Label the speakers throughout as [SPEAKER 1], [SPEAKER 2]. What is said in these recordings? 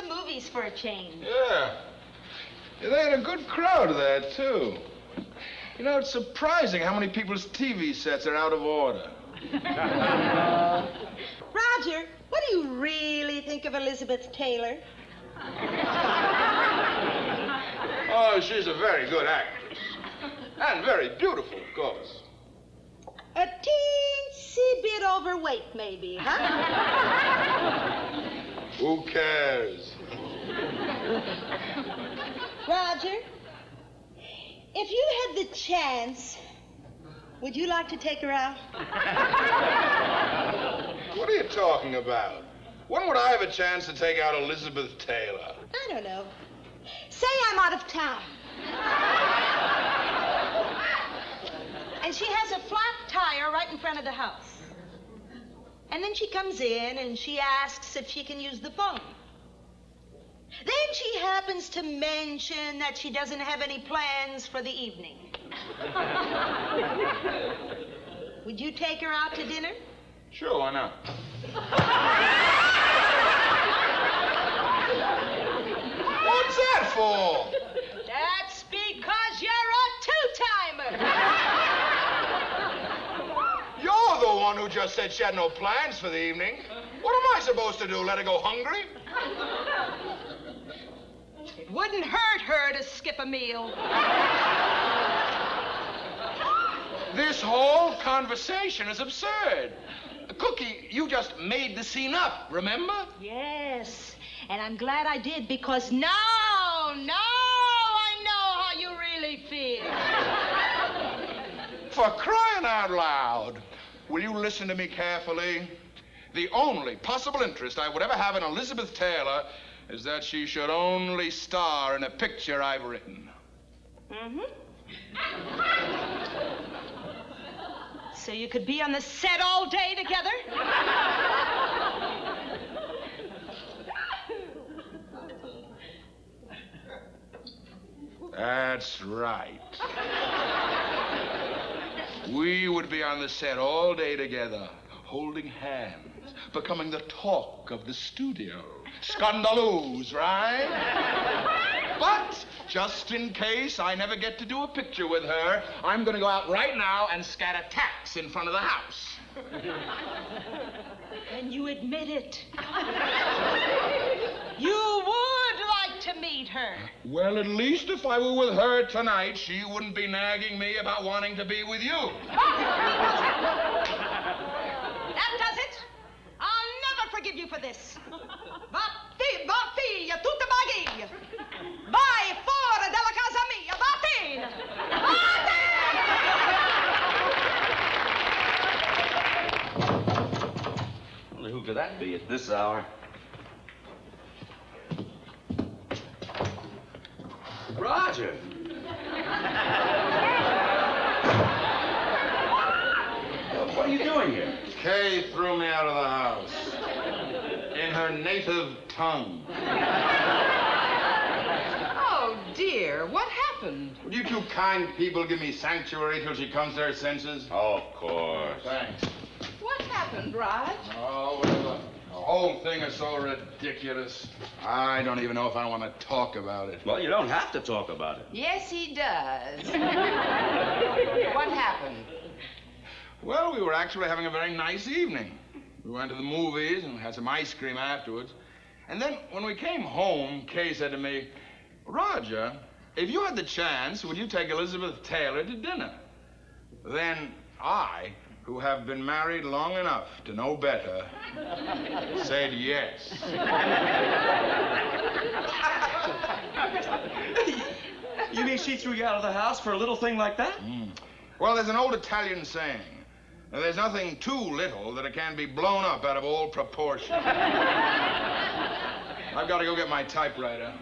[SPEAKER 1] the movies for a change.
[SPEAKER 2] Yeah. They had a good crowd there, too. You know, it's surprising how many people's TV sets are out of order.
[SPEAKER 3] Roger, what do you really think of Elizabeth Taylor?
[SPEAKER 2] Oh, she's a very good actress. And very beautiful, of course.
[SPEAKER 3] A teensy bit overweight, maybe, huh?
[SPEAKER 2] Who cares?
[SPEAKER 3] Roger, if you had the chance, would you like to take her out?
[SPEAKER 2] What are you talking about? When would I have a chance to take out Elizabeth Taylor?
[SPEAKER 3] I don't know. Say I'm out of town. And she has a flat tire right in front of the house. And then she comes in and she asks if she can use the phone. Then she happens to mention that she doesn't have any plans for the evening. Would you take her out to dinner?
[SPEAKER 2] Sure, why not? What's that for?
[SPEAKER 3] That's because you're a two-timer.
[SPEAKER 2] You're the one who just said she had no plans for the evening. What am I supposed to do, let her go hungry?
[SPEAKER 3] It wouldn't hurt her to skip a meal.
[SPEAKER 2] This whole conversation is absurd. Cookie, you just made the scene up, remember?
[SPEAKER 3] Yes, and I'm glad I did because now I know how you really feel.
[SPEAKER 2] For crying out loud. Will you listen to me carefully? The only possible interest I would ever have in Elizabeth Taylor is that she should only star in a picture I've written.
[SPEAKER 3] Mm-hmm. So you could be on the set all day together?
[SPEAKER 2] That's right. We would be on the set all day together, holding hands, becoming the talk of the studio. Scandalous, right? But just in case I never get to do a picture with her, I'm going to go out right now and scatter tacks in front of the house.
[SPEAKER 3] And you admit it. You would like to meet her.
[SPEAKER 2] Well, at least if I were with her tonight, she wouldn't be nagging me about wanting to be with you.
[SPEAKER 3] That does it. I'll never forgive you for this. Va figlia, tutta bagiglia. Vai fuori dalla casa mia, vattene! Vattene!
[SPEAKER 4] Well, who could that be at this hour? Roger! What are you doing here?
[SPEAKER 2] Kay threw me out of the house. In her native tongue.
[SPEAKER 5] Oh, dear. What happened?
[SPEAKER 2] Would you two kind people give me sanctuary till she comes to her senses?
[SPEAKER 4] Oh, of course.
[SPEAKER 2] Thanks.
[SPEAKER 5] What happened, Raj?
[SPEAKER 2] Oh, well, the whole thing is so ridiculous. I don't even know if I want to talk about it.
[SPEAKER 4] Well, you don't have to talk about it.
[SPEAKER 5] Yes, he does. What happened?
[SPEAKER 2] Well, we were actually having a very nice evening. We went to the movies and had some ice cream afterwards. And then when we came home, Kay said to me, Roger, if you had the chance, would you take Elizabeth Taylor to dinner? Then I, who have been married long enough to know better, said yes.
[SPEAKER 4] You mean she threw you out of the house for a little thing like that?
[SPEAKER 2] Well, there's an old Italian saying. There's nothing too little that it can be blown up out of all proportion. I've got to go get my typewriter.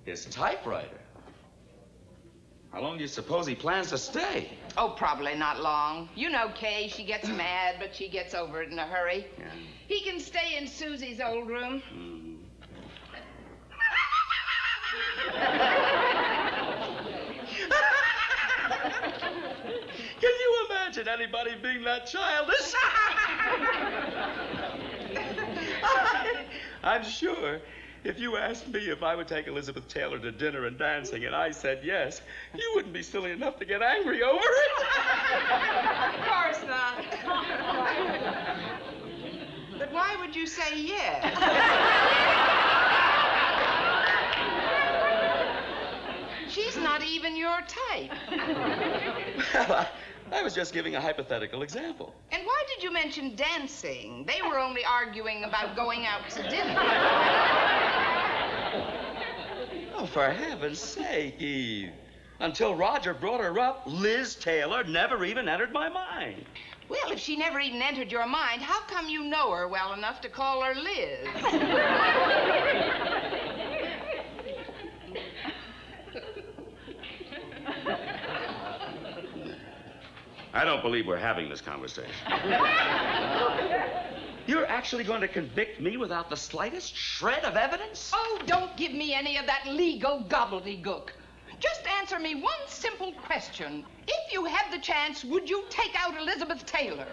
[SPEAKER 4] His typewriter? How long do you suppose he plans to stay?
[SPEAKER 5] Oh, probably not long. You know Kay, she gets mad, but she gets over it in a hurry.
[SPEAKER 4] Yeah.
[SPEAKER 5] He can stay in Susie's old room.
[SPEAKER 4] Can you imagine anybody being that childish? I'm sure if you asked me if I would take Elizabeth Taylor to dinner and dancing and I said yes, you wouldn't be silly enough to get angry over it.
[SPEAKER 5] Of course not. But why would you say yes? She's not even your type.
[SPEAKER 4] Well, I was just giving a hypothetical example.
[SPEAKER 5] And why did you mention dancing? They were only arguing about going out to dinner.
[SPEAKER 4] Oh, for heaven's sake, Eve. Until Roger brought her up, Liz Taylor never even entered my mind.
[SPEAKER 5] Well, if she never even entered your mind, how come you know her well enough to call her Liz?
[SPEAKER 4] I don't believe we're having this conversation. You're actually going to convict me without the slightest shred of evidence?
[SPEAKER 5] Oh, don't give me any of that legal gobbledygook. Just answer me one simple question. If you had the chance, would you take out Elizabeth Taylor?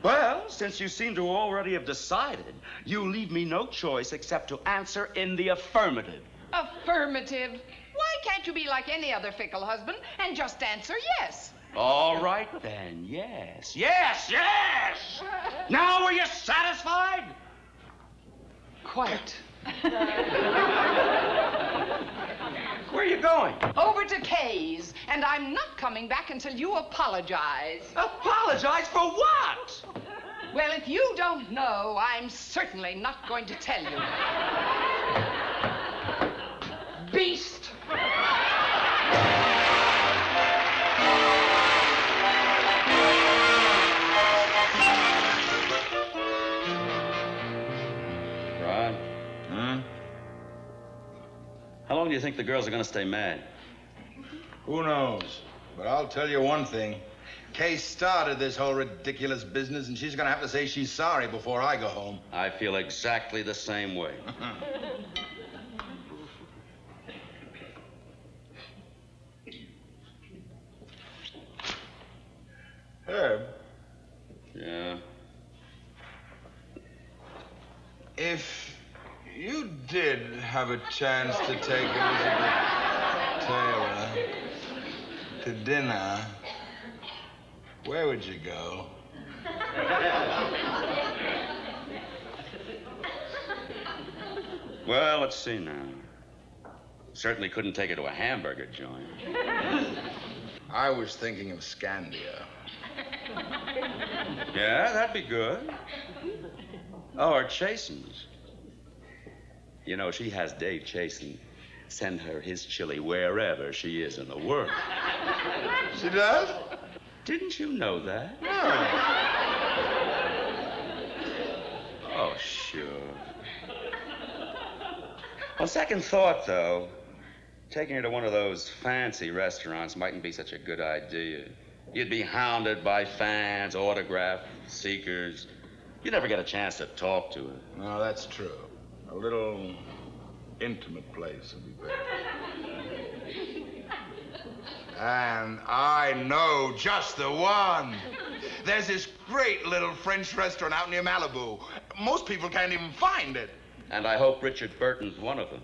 [SPEAKER 4] Well, since you seem to already have decided, you leave me no choice except to answer in the affirmative.
[SPEAKER 5] Affirmative. Why can't you be like any other fickle husband and just answer yes?
[SPEAKER 4] All right, then. Yes. Yes, yes! Now, are you satisfied?
[SPEAKER 5] Quite.
[SPEAKER 4] Where are you going?
[SPEAKER 5] Over to Kay's, and I'm not coming back until you apologize.
[SPEAKER 4] Apologize for what?
[SPEAKER 5] Well, if you don't know, I'm certainly not going to tell you. Beast!
[SPEAKER 4] Rod? How long do you think the girls are going to stay mad?
[SPEAKER 2] Who knows? But I'll tell you one thing. Kay started this whole ridiculous business, and she's going to have to say she's sorry before I go home.
[SPEAKER 4] I feel exactly the same way.
[SPEAKER 2] Herb,
[SPEAKER 4] Yeah?
[SPEAKER 2] if you did have a chance to take Elizabeth Taylor to dinner, where would you go?
[SPEAKER 4] Well, let's see now. Certainly couldn't take her to a hamburger joint.
[SPEAKER 2] I was thinking of Scandia.
[SPEAKER 4] Yeah, that'd be good. Oh, or Chasen's. You know, she has Dave Chasen send her his chili wherever she is in the world.
[SPEAKER 2] She does?
[SPEAKER 4] Didn't you know that?
[SPEAKER 2] No.
[SPEAKER 4] Oh, sure. On second thought, though, taking her to one of those fancy restaurants mightn't be such a good idea. You'd be hounded by fans, autograph seekers. You never get a chance to talk to her.
[SPEAKER 2] No, that's true. A little intimate place would be better. And I know just the one. There's this great little French restaurant out near Malibu. Most people can't even find it.
[SPEAKER 4] And I hope Richard Burton's one of them.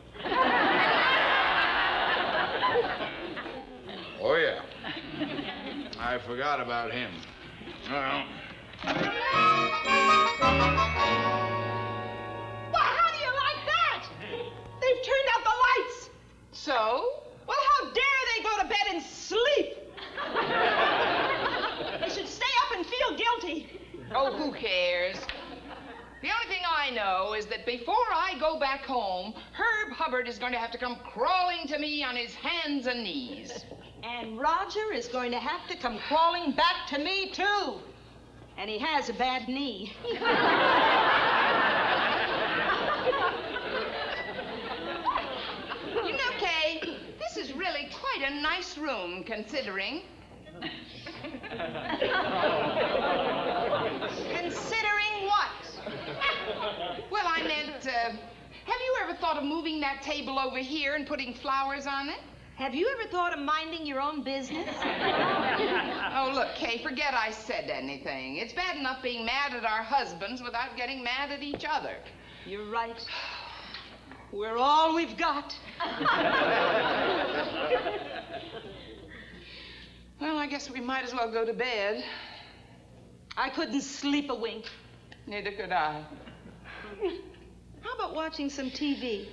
[SPEAKER 2] Oh, yeah. I forgot about him. Well.
[SPEAKER 3] Well, how do you like that? They've turned out the lights.
[SPEAKER 5] So?
[SPEAKER 3] Well, how dare they go to bed and sleep? They should stay up and feel guilty.
[SPEAKER 5] Oh, who cares? The only thing I know is that before I go back home, Herb Hubbard is going to have to come crawling to me on his hands and knees.
[SPEAKER 3] And Roger is going to have to come crawling back to me, too. And he has a bad knee.
[SPEAKER 5] You know, Kay, this is really quite a nice room, considering.
[SPEAKER 3] Considering what?
[SPEAKER 5] Well, I meant, have you ever thought of moving that table over here and putting flowers on it?
[SPEAKER 3] Have you ever thought of minding your own business?
[SPEAKER 5] Oh, look, Kay, forget I said anything. It's bad enough being mad at our husbands without getting mad at each other.
[SPEAKER 3] You're right. We're all we've got.
[SPEAKER 5] Well, I guess we might as well go to bed.
[SPEAKER 3] I couldn't sleep a wink.
[SPEAKER 5] Neither could I.
[SPEAKER 3] How about watching some TV?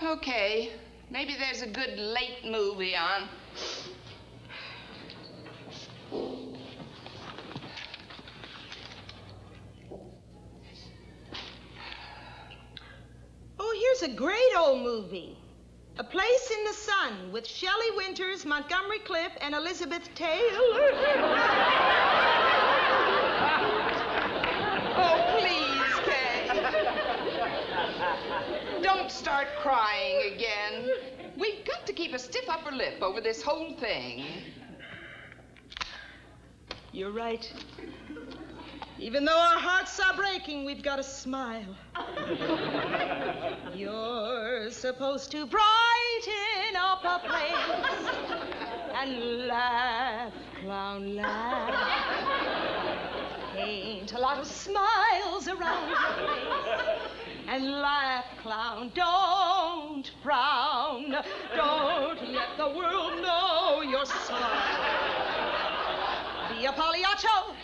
[SPEAKER 5] Okay. Maybe there's a good late movie on.
[SPEAKER 3] Oh, here's a great old movie. A Place in the Sun with Shelley Winters, Montgomery Clift, and Elizabeth Taylor.
[SPEAKER 5] Oh, please, Kay. Don't start crying again. We've got to keep a stiff upper lip over this whole thing.
[SPEAKER 3] You're right. Even though our hearts are breaking, we've got to smile. You're supposed to brighten up a place and laugh, clown, laugh. Paint a lot of smiles around your face and laugh, clown, don't frown. Don't let the world know you're sorry. Be a Pagliaccio.